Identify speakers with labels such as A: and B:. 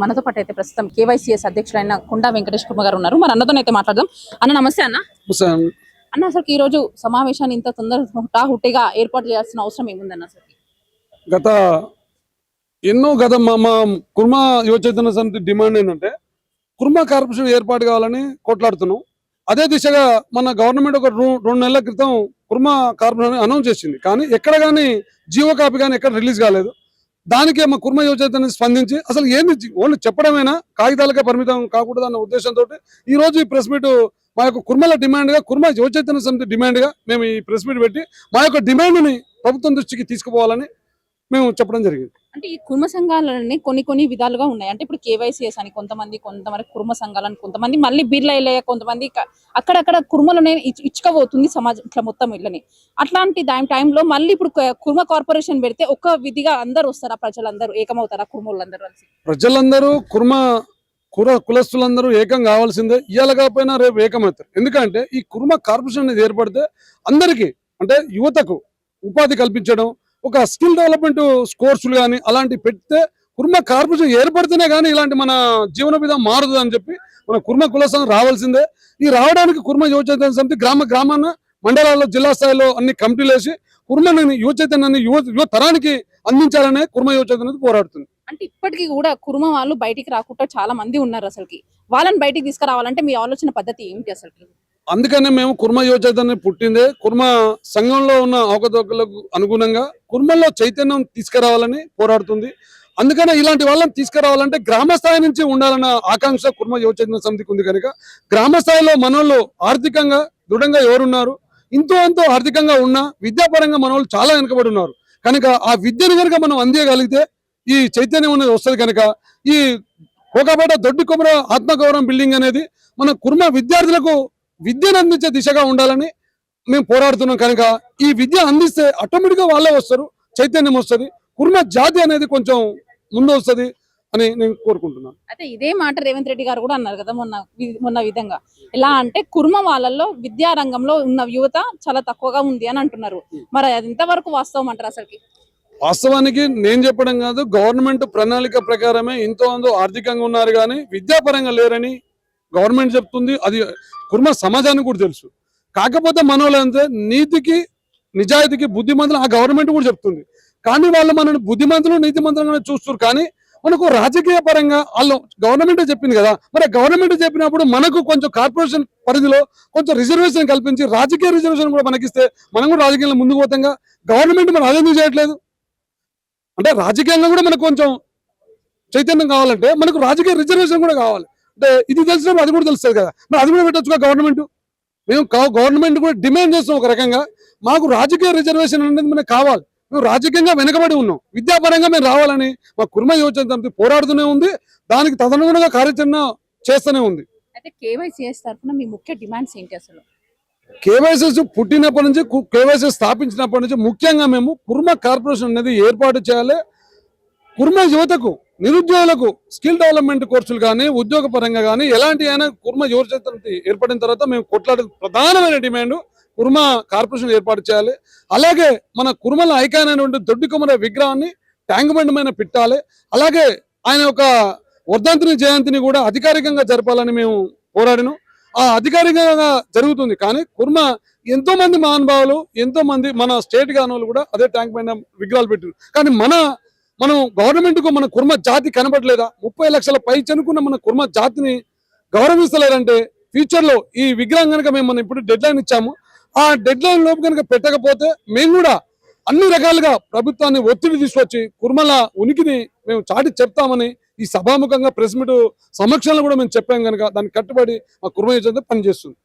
A: మనతో పాటు అయితే ప్రస్తుతం కేవైసీఎస్ అధ్యక్షుడైన కొండా వెంకటేష్ కుమార్ గారు ఉన్నారు. మరి అన్నతోనైతే మాట్లాడదాం. అన్న నమస్తే అన్న. అన్న అసలు ఈ రోజు సమావేశాన్ని ఇంత హుట్టిగా ఏర్పాటు చేయాల్సిన అవసరం ఏముందన్న? అసలు
B: గత మా కుర్మా యువ చైతన్య సమితి డిమాండ్ ఏంటంటే కుర్మా కార్పొరేషన్ ఏర్పాటు కావాలని కొట్లాడుతున్నాం. అదే దిశగా మన గవర్నమెంట్ ఒక 2 నెలల క్రితం కుర్మా కార్పొరేషన్ అనౌన్స్ చేసింది. కానీ ఎక్కడ కానీ జీవో కాపీ కానీ ఎక్కడ రిలీజ్ కాలేదు. దానికే మా కుర్మా యువ చైతన్యం స్పందించి అసలు ఏంది ఓన్లీ చెప్పడమేనా, కాగితాలకే పరిమితం కాకూడదు అన్న ఉద్దేశంతో ఈ రోజు ఈ ప్రెస్ మీట్ మా యొక్క కుర్మల డిమాండ్గా, కుర్మా యువ చైతన్య సమితి డిమాండ్గా మేము ఈ ప్రెస్ మీట్ పెట్టి మా యొక్క డిమాండ్ని ప్రభుత్వం దృష్టికి తీసుకుపోవాలని మేము చెప్పడం జరిగింది.
A: అంటే ఈ కుర్మ సంఘాలని కొన్ని విధాలుగా ఉన్నాయి. అంటే ఇప్పుడు కేవైసీఎస్ అని కొంతమంది కుర్మ సంఘాలని, కొంతమంది మళ్ళీ బిర్లా, కొంతమంది అక్కడక్కడ కుర్మలోనే ఇచ్చుకోబోతుంది సమాజం ఇట్లా మొత్తం ఇళ్ళని. అట్లాంటి టైంలో మళ్ళీ ఇప్పుడు కుర్మ కార్పొరేషన్ పెడితే ఒక విధిగా అందరు వస్తారా? ప్రజలందరూ ఏకమవుతారా? కుర్మలందరూ కలిసి
B: ప్రజలందరూ కులస్తులందరూ ఏకం కావాల్సిందే. ఇవాళ కాకపోయినా రేపు ఏకమవుతారు. ఎందుకంటే ఈ కుర్మ కార్పొరేషన్ అనేది ఏర్పడితే అందరికీ, అంటే యువతకు ఉపాధి కల్పించడం, ఒక స్కిల్ డెవలప్మెంట్ కోర్సులు కానీ అలాంటివి పెడితే కుర్మ కార్పొరేషన్ ఏర్పడితేనే కానీ ఇలాంటి మన జీవన విధానం మారదు అని చెప్పి మన కుర్మ కుల సంఘం రావాల్సిందే. ఈ రావడానికి కుర్మ యువ చైతన్య సమితి గ్రామాన మండలాల్లో జిల్లా స్థాయిలో అన్ని కమిటీలు వేసి కుర్మని యువ చైతన్యాన్ని యువ తరానికి అందించాలనే కుర్మ యువ చైతన్యం పోరాడుతుంది.
A: అంటే ఇప్పటికీ కూడా కుర్మ వాళ్ళు బయటికి రాకుండా చాలా మంది ఉన్నారు. అసలుకి వాళ్ళని బయటికి తీసుకురావాలంటే మీ ఆలోచన పద్ధతి ఏంటి అసలు?
B: అందుకనే మేము కుర్మ యువ చైతన్యం పుట్టిందే కుర్మ సంఘంలో ఉన్న అవకతవకలకు అనుగుణంగా కుర్మల్లో చైతన్యం తీసుకురావాలని పోరాడుతుంది. అందుకనే ఇలాంటి వాళ్ళని తీసుకురావాలంటే గ్రామ స్థాయి నుంచి ఉండాలన్న ఆకాంక్ష కుర్మ యువ చైతన్య సమితికి ఉంది. కనుక గ్రామ స్థాయిలో మనోళ్ళు ఆర్థికంగా దృఢంగా ఎవరున్నారు, ఎంతో ఆర్థికంగా ఉన్నా విద్యాపరంగా మనోళ్ళు చాలా వెనుకబడి ఉన్నారు. కనుక ఆ విద్యను కనుక మనం అందియగలిగితే ఈ చైతన్యం అనేది వస్తుంది. కనుక ఈ కోకాపేట దొడ్డి కొమర ఆత్మగౌరవం బిల్డింగ్ అనేది మన కుర్మ విద్యార్థులకు విద్యను అందించే దిశగా ఉండాలని మేము పోరాడుతున్నాం. కనుక ఈ విద్య అందిస్తే ఆటోమేటిక్గా వాళ్ళే వస్తారు, చైతన్యం వస్తుంది, కుర్మ జాతి అనేది కొంచెం ముందు వస్తుంది అని నేను కోరుకుంటున్నాను.
A: అయితే ఇదే మాట రేవంత్ రెడ్డి గారు కూడా అన్నారు కదా మొన్న విధంగా. ఎలా అంటే కుర్మ వాళ్ళల్లో విద్యా రంగంలో ఉన్న యువత చాలా తక్కువగా ఉంది అని అంటున్నారు. మరి అది ఎంతవరకు వాస్తవం అంటారు? అసలుకి
B: వాస్తవానికి నేను చెప్పడం కాదు, గవర్నమెంట్ ప్రణాళిక ప్రకారమే ఎంతో ఆర్థికంగా ఉన్నారు కానీ విద్యాపరంగా లేరని గవర్నమెంట్ చెప్తుంది. అది కుర్మ సమాజానికి కూడా తెలుసు. కాకపోతే మనోళ్ళంతే నీతికి నిజాయితీకి బుద్ధిమంతులు ఆ గవర్నమెంట్ కూడా చెప్తుంది. కానీ వాళ్ళు మనల్ని బుద్ధిమంతులు నీతిమంతులుగానే చూస్తారు. కానీ మనకు రాజకీయ పరంగా వాళ్ళు గవర్నమెంటే చెప్పింది కదా, మరి గవర్నమెంట్ చెప్పినప్పుడు మనకు కొంచెం కార్పొరేషన్ పరిధిలో కొంచెం రిజర్వేషన్ కల్పించి రాజకీయ రిజర్వేషన్ కూడా మనకిస్తే మనం కూడా రాజకీయంలో ముందుకు పోతాంగా. గవర్నమెంట్ మనం అదేందుకు చేయట్లేదు? అంటే రాజకీయంగా కూడా మనకు కొంచెం చైతన్యం కావాలంటే మనకు రాజకీయ రిజర్వేషన్ కూడా కావాలి. అంటే ఇది తెలిసినప్పుడు అది కూడా తెలుస్తుంది కదా, మరి అది కూడా పెట్టచ్చుగా గవర్నమెంట్. మేము గవర్నమెంట్ కూడా డిమాండ్ చేస్తాం ఒక రకంగా, మాకు రాజకీయ రిజర్వేషన్ అనేది మనకు కావాలి. మేము రాజకీయంగా వెనకబడి ఉన్నాం, విద్యాపరంగా మేము రావాలని మా కుర్మ యువజన సమితి పోరాడుతూనే ఉంది. దానికి తదనుగుణంగా కార్యాచరణ చేస్తూనే ఉంది.
A: అయితే కేవైసీఎస్ తరఫున మీ ముఖ్య డిమాండ్స్ ఏంటి అసలు?
B: కేవైసీఎస్ పుట్టినప్పటి నుంచి, కేవైసీఎస్ స్థాపించినప్పటి నుంచి ముఖ్యంగా మేము కుర్మ కార్పొరేషన్ అనేది ఏర్పాటు చేయాలి. కుర్మ యువతకు, నిరుద్యోగులకు స్కిల్ డెవలప్మెంట్ కోర్సులు కానీ ఉద్యోగ పరంగా కానీ ఎలాంటి అయినా కుర్మ యువ చైతన్యం ఏర్పడిన తర్వాత మేము కొట్లాడే ప్రధానమైన డిమాండ్ కుర్మ కార్పొరేషన్ ఏర్పాటు చేయాలి. అలాగే మన కుర్మల ఐకాన్ అయినటువంటి దొడ్డి కొమర విగ్రహాన్ని ట్యాంక్ బండ్ మీద పెట్టాలి. అలాగే ఆయన యొక్క వర్ధంతిని జయంతిని కూడా అధికారికంగా జరపాలని మేము పోరాడినాం. ఆ అధికారికంగా జరుగుతుంది. కానీ కుర్మ ఎంతో మంది మహానుభావులు, ఎంతో మంది మన స్టేట్ గానోళ్ళు కూడా అదే ట్యాంక్ బండ్ విగ్రహాలు పెట్టారు. కానీ మనం గవర్నమెంట్ కు మన కుర్మ జాతి కనబడలేదా? 30 లక్షల పై చనుకున్న మన కుర్మ జాతిని గౌరవిస్తలేరంటే ఫ్యూచర్ లో ఈ విగ్రహం కనుక మనం ఇప్పుడు డెడ్ లైన్ ఇచ్చాము, ఆ డెడ్ లైన్ లోపు కనుక పెట్టకపోతే మేము కూడా అన్ని రకాలుగా ప్రభుత్వాన్ని ఒత్తిడి తీసుకొచ్చి కుర్మల ఉనికిని మేము చాటి చెప్తామని ఈ సభాముఖంగా ప్రెస్ మీట్ సమక్షంలో కూడా మేము చెప్పాం. కనుక దానికి కట్టుబడి మా కుర్మ యువత పనిచేస్తుంది.